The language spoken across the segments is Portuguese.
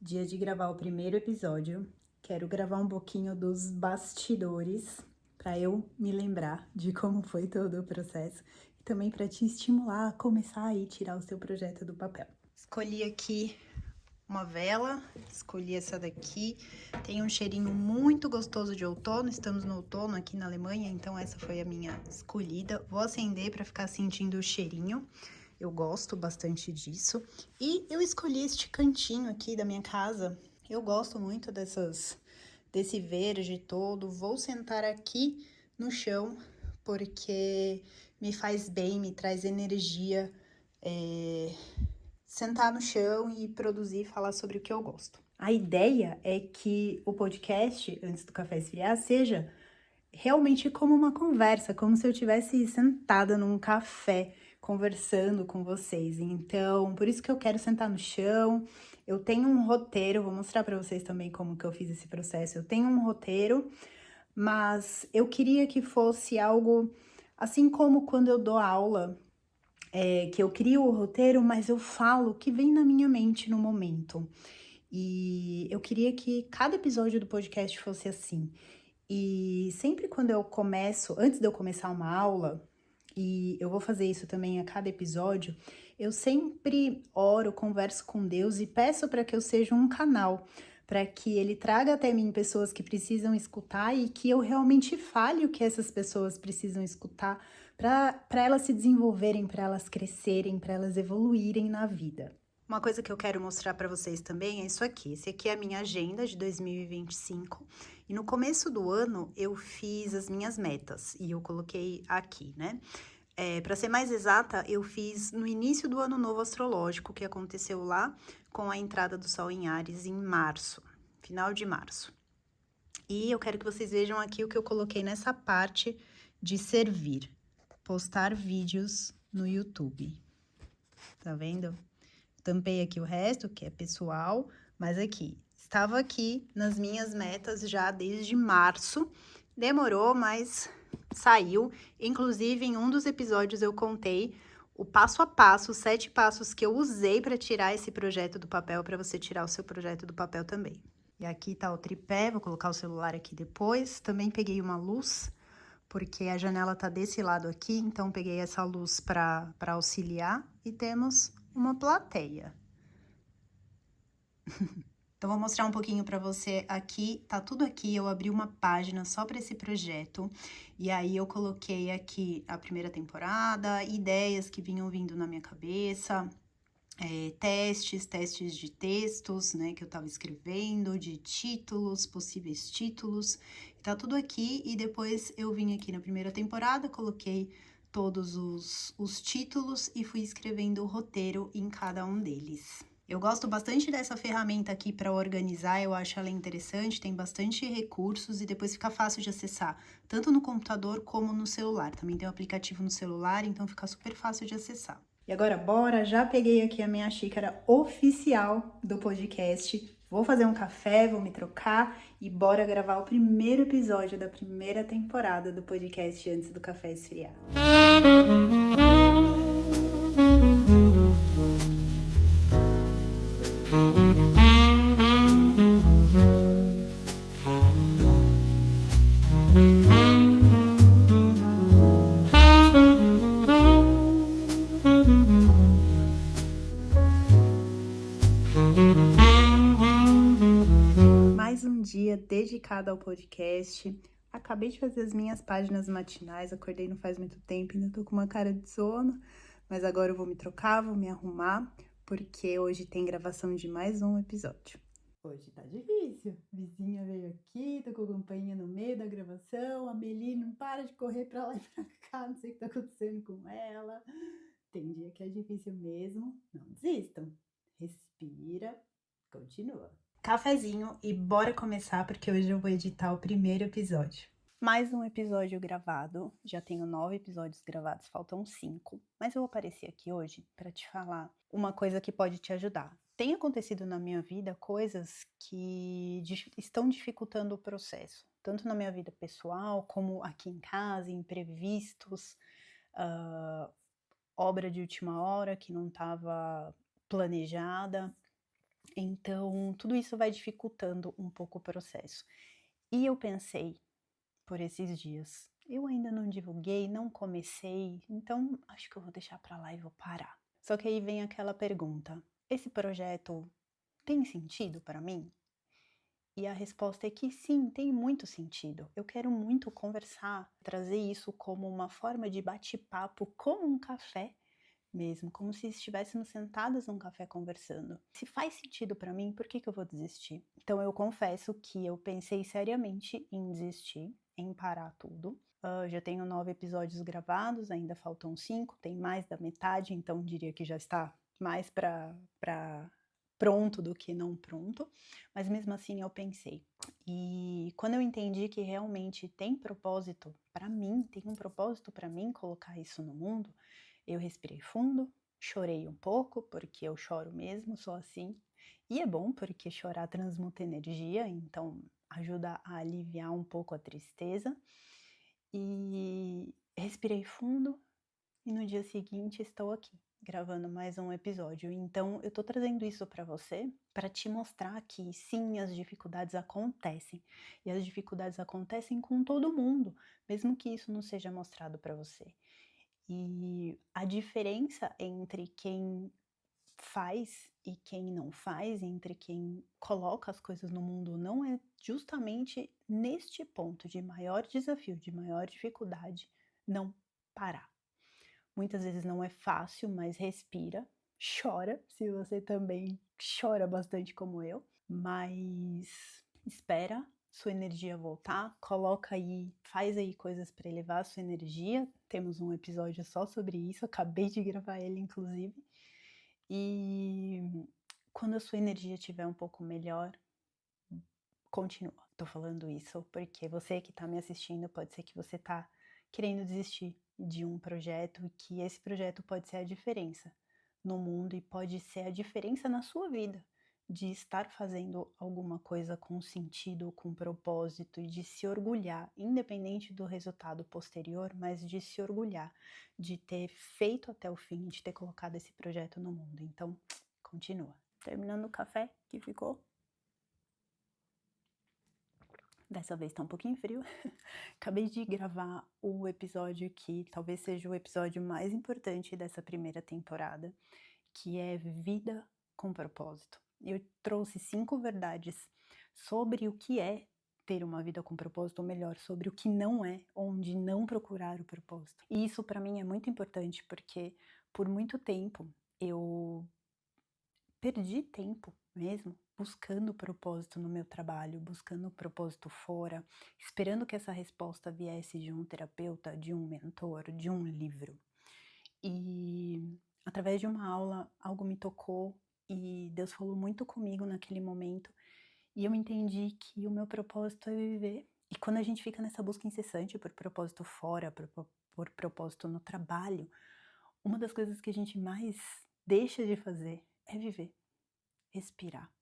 Dia de gravar o primeiro episódio. Quero gravar um pouquinho dos bastidores para eu me lembrar de como foi todo o processo e também para te estimular a começar a ir tirar o seu projeto do papel. Escolhi aqui uma vela, escolhi essa daqui. Tem um cheirinho muito gostoso de outono. Estamos no outono aqui na Alemanha, então essa foi a minha escolhida. Vou acender para ficar sentindo o cheirinho. Eu gosto bastante disso. E eu escolhi este cantinho aqui da minha casa. Eu gosto muito desse verde todo. Vou sentar aqui no chão porque me faz bem, me traz energia. Sentar no chão e produzir e falar sobre o que eu gosto. A ideia é que o podcast, antes do café esfriar, seja realmente como uma conversa, como se eu estivesse sentada num café conversando com vocês. Então, por isso que eu quero sentar no chão. Eu tenho um roteiro, vou mostrar para vocês também como que eu fiz esse processo. Eu tenho um roteiro, mas eu queria que fosse algo assim como quando eu dou aula, que eu crio o roteiro, mas eu falo o que vem na minha mente no momento. E eu queria que cada episódio do podcast fosse assim. E sempre quando eu começo, antes de eu começar uma aula, e eu vou fazer isso também a cada episódio, eu sempre oro, converso com Deus e peço para que eu seja um canal, para que Ele traga até mim pessoas que precisam escutar e que eu realmente fale o que essas pessoas precisam escutar, para elas se desenvolverem, para elas crescerem, para elas evoluírem na vida. Uma coisa que eu quero mostrar para vocês também é isso aqui. Esse aqui é a minha agenda de 2025. E no começo do ano eu fiz as minhas metas e eu coloquei aqui, né? Para ser mais exata, eu fiz no início do ano novo astrológico, que aconteceu lá com a entrada do Sol em Áries em março, final de março. E eu quero que vocês vejam aqui o que eu coloquei nessa parte de servir, postar vídeos no YouTube. Tá vendo? Tampei aqui o resto, que é pessoal, mas aqui, estava aqui nas minhas metas já desde março. Demorou, mas saiu. Inclusive, em um dos episódios eu contei o passo a passo, os 7 passos que eu usei para tirar esse projeto do papel, para você tirar o seu projeto do papel também. E aqui tá o tripé, vou colocar o celular aqui depois. Também peguei uma luz, porque a janela tá desse lado aqui, então peguei essa luz para auxiliar. E temos uma plateia. Então, vou mostrar um pouquinho para você aqui, tá tudo aqui, eu abri uma página só para esse projeto, e aí eu coloquei aqui a primeira temporada, ideias que vinham vindo na minha cabeça, testes de textos, né, que eu tava escrevendo, de títulos, possíveis títulos, tá tudo aqui, e depois eu vim aqui na primeira temporada, coloquei todos os títulos e fui escrevendo o roteiro em cada um deles. Eu gosto bastante dessa ferramenta aqui para organizar, eu acho ela interessante, tem bastante recursos e depois fica fácil de acessar, tanto no computador como no celular. Também tem um aplicativo no celular, então fica super fácil de acessar. E agora, bora, já peguei aqui a minha xícara oficial do podcast. Vou fazer um café, vou me trocar e bora gravar o primeiro episódio da primeira temporada do podcast antes do café esfriar. Mais um dia dedicado ao podcast. Acabei de fazer as minhas páginas matinais, acordei não faz muito tempo, ainda tô com uma cara de sono, mas agora eu vou me trocar, vou me arrumar, porque hoje tem gravação de mais um episódio. Hoje tá difícil. Vizinha veio aqui, tô com a campainha no meio da gravação, a Meli não para de correr pra lá e pra cá, não sei o que tá acontecendo com ela. Tem dia que é difícil mesmo, não desistam. Respira, continua. Cafezinho e bora começar, porque hoje eu vou editar o primeiro episódio. Mais um episódio gravado, já tenho 9 episódios gravados, faltam 5, mas eu vou aparecer aqui hoje para te falar uma coisa que pode te ajudar. Tem acontecido na minha vida coisas que estão dificultando o processo, tanto na minha vida pessoal, como aqui em casa, imprevistos, obra de última hora que não estava planejada. Então, tudo isso vai dificultando um pouco o processo. E eu pensei por esses dias, eu ainda não divulguei, não comecei, então acho que eu vou deixar pra lá e vou parar. Só que aí vem aquela pergunta: esse projeto tem sentido para mim? E a resposta é que sim, tem muito sentido. Eu quero muito conversar, trazer isso como uma forma de bate-papo, como um café mesmo, como se estivéssemos sentadas num café conversando. Se faz sentido para mim, por que que eu vou desistir? Então eu confesso que eu pensei seriamente em desistir, em parar tudo. Já tenho 9 episódios gravados, ainda faltam 5, tem mais da metade, então diria que já está mais para pronto do que não pronto, mas mesmo assim eu pensei. E quando eu entendi que realmente tem propósito para mim, tem um propósito para mim colocar isso no mundo, eu respirei fundo, chorei um pouco, porque eu choro mesmo, sou assim. E é bom porque chorar transmuta energia, então ajuda a aliviar um pouco a tristeza. E respirei fundo e no dia seguinte estou aqui, gravando mais um episódio. Então eu tô trazendo isso para você, para te mostrar que sim, as dificuldades acontecem. E as dificuldades acontecem com todo mundo, mesmo que isso não seja mostrado para você. E a diferença entre quem faz e quem não faz, entre quem coloca as coisas no mundo ou não, é justamente neste ponto de maior desafio, de maior dificuldade, não parar. Muitas vezes não é fácil, mas respira, chora, se você também chora bastante como eu, mas espera sua energia voltar, coloca aí, faz aí coisas para elevar a sua energia. Temos um episódio só sobre isso, acabei de gravar ele inclusive. E quando a sua energia estiver um pouco melhor, continua. Tô falando isso porque você que tá me assistindo, pode ser que você tá querendo desistir de um projeto e que esse projeto pode ser a diferença no mundo e pode ser a diferença na sua vida, de estar fazendo alguma coisa com sentido, com propósito e de se orgulhar, independente do resultado posterior, mas de se orgulhar de ter feito até o fim, de ter colocado esse projeto no mundo. Então, continua. Terminando o café que ficou. Dessa vez tá um pouquinho frio. Acabei de gravar o episódio que talvez seja o episódio mais importante dessa primeira temporada, que é Vida com Propósito. Eu trouxe 5 verdades sobre o que é ter uma vida com propósito, ou melhor, sobre o que não é, onde não procurar o propósito. E isso para mim é muito importante porque por muito tempo eu perdi tempo mesmo buscando propósito no meu trabalho, buscando propósito fora, esperando que essa resposta viesse de um terapeuta, de um mentor, de um livro. E através de uma aula, algo me tocou e Deus falou muito comigo naquele momento. E eu entendi que o meu propósito é viver. E quando a gente fica nessa busca incessante por propósito fora, por propósito no trabalho, uma das coisas que a gente mais deixa de fazer é viver, respirar,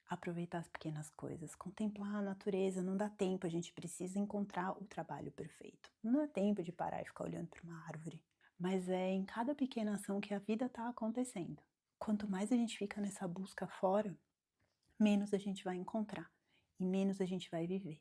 aproveitar as pequenas coisas, contemplar a natureza. Não dá tempo, a gente precisa encontrar o trabalho perfeito. Não dá tempo de parar e ficar olhando para uma árvore. Mas é em cada pequena ação que a vida está acontecendo. Quanto mais a gente fica nessa busca fora, menos a gente vai encontrar e menos a gente vai viver.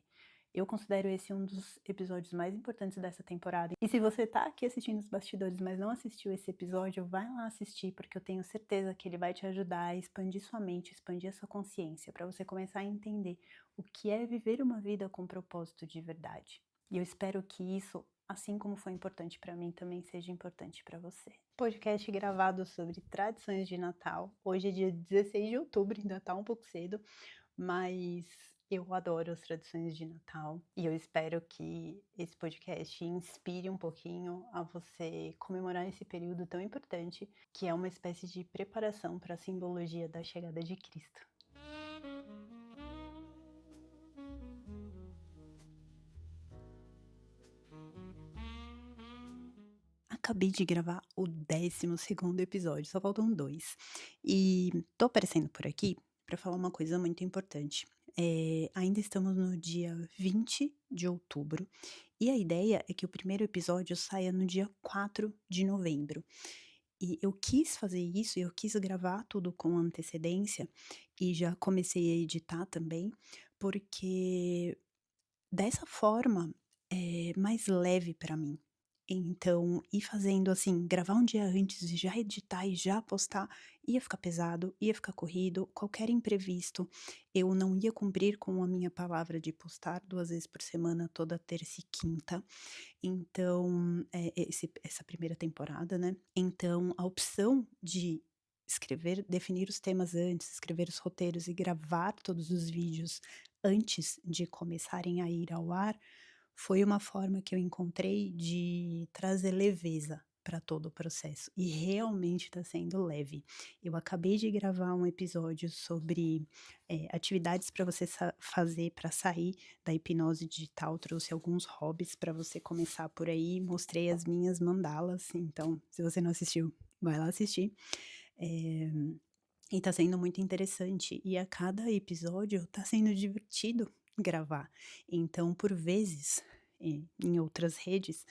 Eu considero esse um dos episódios mais importantes dessa temporada. E se você tá aqui assistindo os bastidores, mas não assistiu esse episódio, vai lá assistir, porque eu tenho certeza que ele vai te ajudar a expandir sua mente, expandir a sua consciência, para você começar a entender o que é viver uma vida com propósito de verdade. E eu espero que isso, assim como foi importante para mim, também seja importante para você. Podcast gravado sobre tradições de Natal. Hoje é dia 16 de outubro, ainda tá um pouco cedo, mas eu adoro as tradições de Natal e eu espero que esse podcast inspire um pouquinho a você comemorar esse período tão importante, que é uma espécie de preparação para a simbologia da chegada de Cristo. Acabei de gravar o 12º episódio, só faltam 2. E tô aparecendo por aqui para falar uma coisa muito importante. Ainda estamos no dia 20 de outubro e a ideia é que o primeiro episódio saia no dia 4 de novembro. E eu quis fazer isso, eu quis gravar tudo com antecedência e já comecei a editar também, porque dessa forma é mais leve para mim. Então, ir fazendo assim, gravar um dia antes e já editar e já postar, ia ficar pesado, ia ficar corrido, qualquer imprevisto, eu não ia cumprir com a minha palavra de postar 2 vezes por semana, toda terça e quinta. Então, essa primeira temporada, né. Então, a opção de escrever definir os temas antes, escrever os roteiros e gravar todos os vídeos antes de começarem a ir ao ar, foi uma forma que eu encontrei de trazer leveza para todo o processo, e realmente está sendo leve. Eu acabei de gravar um episódio sobre, atividades para você fazer para sair da hipnose digital, trouxe alguns hobbies para você começar por aí, mostrei as minhas mandalas, então se você não assistiu, vai lá assistir. Eh, e tá sendo muito interessante, e a cada episódio tá sendo divertido gravar. Então, por vezes, em outras redes,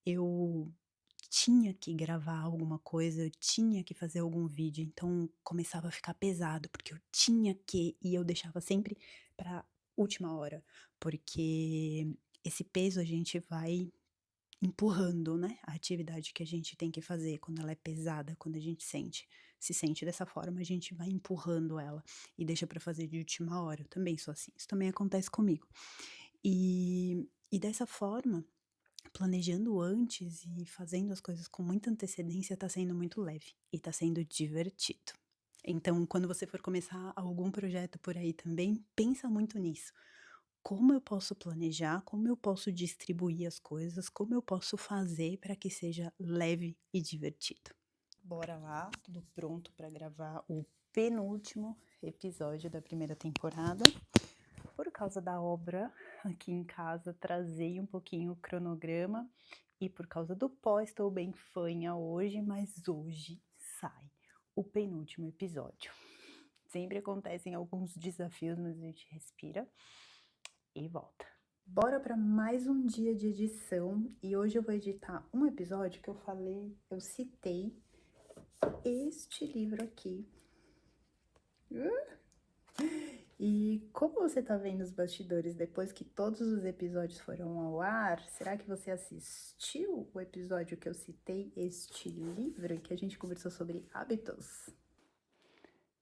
eu tinha que gravar alguma coisa, eu tinha que fazer algum vídeo, então começava a ficar pesado, porque eu tinha que, e eu deixava sempre pra última hora, porque esse peso a gente vai empurrando, né, a atividade que a gente tem que fazer quando ela é pesada, quando a gente se sente dessa forma, a gente vai empurrando ela e deixa pra fazer de última hora. Eu também sou assim, isso também acontece comigo. E dessa forma, planejando antes e fazendo as coisas com muita antecedência tá sendo muito leve e tá sendo divertido. Então, quando você for começar algum projeto por aí também, pensa muito nisso. Como eu posso planejar, como eu posso distribuir as coisas, como eu posso fazer para que seja leve e divertido. Bora lá, tudo pronto para gravar o penúltimo episódio da primeira temporada. Por causa da obra aqui em casa, trazei um pouquinho o cronograma e por causa do pó estou bem fanha hoje, mas hoje sai o penúltimo episódio. Sempre acontecem alguns desafios, mas a gente respira e volta. Bora para mais um dia de edição e hoje eu vou editar um episódio que eu citei este livro aqui. E como você tá vendo os bastidores depois que todos os episódios foram ao ar, será que você assistiu o episódio que eu citei este livro que a gente conversou sobre hábitos?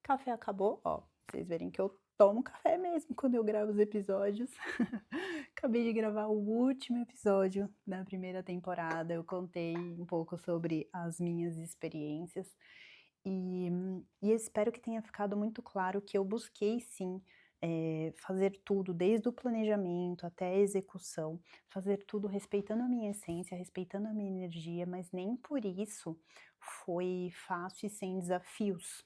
Café acabou, ó, pra vocês verem que eu tomo café mesmo quando eu gravo os episódios. Acabei de gravar o último episódio da primeira temporada, eu contei um pouco sobre as minhas experiências e espero que tenha ficado muito claro que eu busquei sim, fazer tudo desde o planejamento até a execução, fazer tudo respeitando a minha essência, respeitando a minha energia, mas nem por isso foi fácil e sem desafios.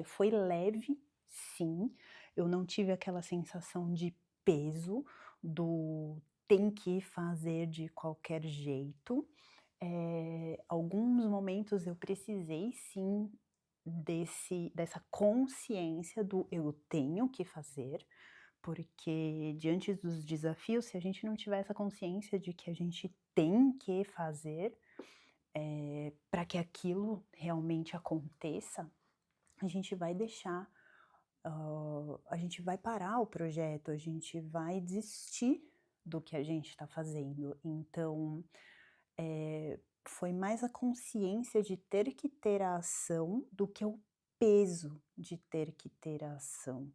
Foi leve, sim, eu não tive aquela sensação de peso do "tem que fazer de qualquer jeito". Alguns momentos eu precisei sim dessa consciência do "eu tenho que fazer", porque diante dos desafios, se a gente não tiver essa consciência de que a gente tem que fazer, pra que aquilo realmente aconteça, a gente vai deixar, a gente vai parar o projeto, a gente vai desistir do que a gente está fazendo. Então, foi mais a consciência de ter que ter a ação do que o peso de ter que ter a ação.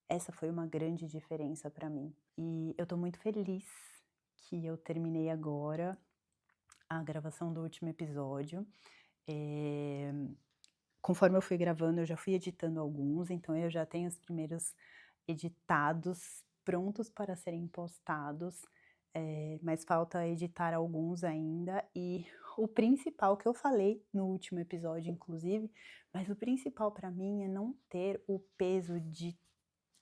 Essa foi uma grande diferença para mim. E eu tô muito feliz que eu terminei agora a gravação do último episódio. Eh Conforme eu fui gravando, eu já fui editando alguns, então eu já tenho os primeiros editados, prontos para serem postados, mas falta editar alguns ainda. E o principal que eu falei no último episódio, inclusive, mas o principal para mim é não ter o peso de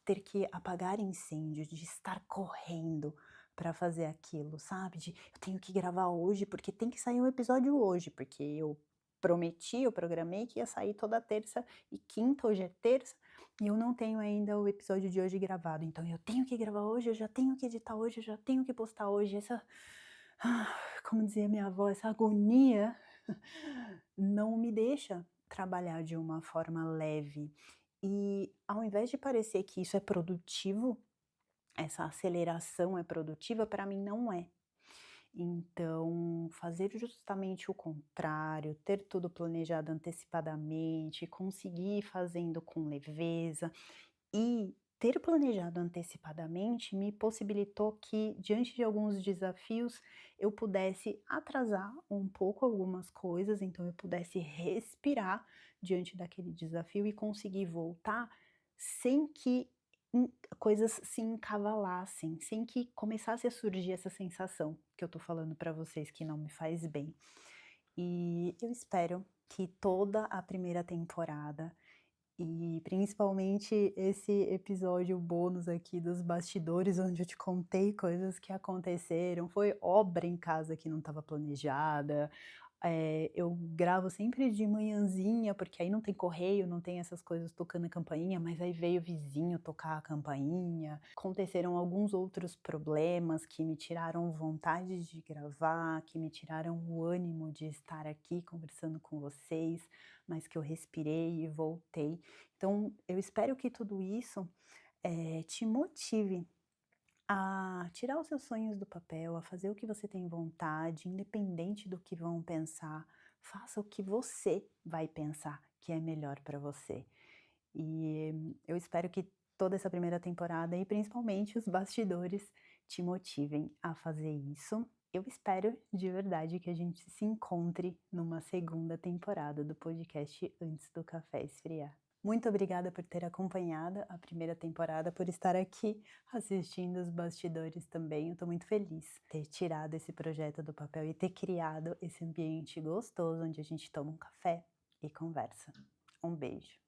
ter que apagar incêndio, de estar correndo para fazer aquilo, sabe? De eu tenho que gravar hoje porque tem que sair um episódio hoje, porque eu prometi, eu programei que ia sair toda terça e quinta, hoje é terça, e eu não tenho ainda o episódio de hoje gravado. Então eu tenho que gravar hoje, eu já tenho que editar hoje, eu já tenho que postar hoje. Essa, como dizia minha avó, essa agonia não me deixa trabalhar de uma forma leve. E ao invés de parecer que isso é produtivo, essa aceleração é produtiva, para mim não é. Então, fazer justamente o contrário, ter tudo planejado antecipadamente, conseguir ir fazendo com leveza e ter planejado antecipadamente me possibilitou que, diante de alguns desafios, eu pudesse atrasar um pouco algumas coisas, então eu pudesse respirar diante daquele desafio e conseguir voltar sem que coisas se encavalassem, sem que começasse a surgir essa sensação que eu tô falando para vocês que não me faz bem. E eu espero que toda a primeira temporada e principalmente esse episódio bônus aqui dos bastidores, onde eu te contei coisas que aconteceram, foi obra em casa que não estava planejada. Eu gravo sempre de manhãzinha, porque aí não tem correio, não tem essas coisas tocando a campainha, mas aí veio o vizinho tocar a campainha. Aconteceram alguns outros problemas que me tiraram vontade de gravar, que me tiraram o ânimo de estar aqui conversando com vocês, mas que eu respirei e voltei. Então, eu espero que tudo isso, te motive a tirar os seus sonhos do papel, a fazer o que você tem vontade, independente do que vão pensar. Faça o que você vai pensar que é melhor para você. E eu espero que toda essa primeira temporada e principalmente os bastidores te motivem a fazer isso. Eu espero de verdade que a gente se encontre numa segunda temporada do podcast Antes do Café Esfriar. Muito obrigada por ter acompanhado a primeira temporada, por estar aqui assistindo os bastidores também. Eu estou muito feliz de ter tirado esse projeto do papel e ter criado esse ambiente gostoso onde a gente toma um café e conversa. Um beijo.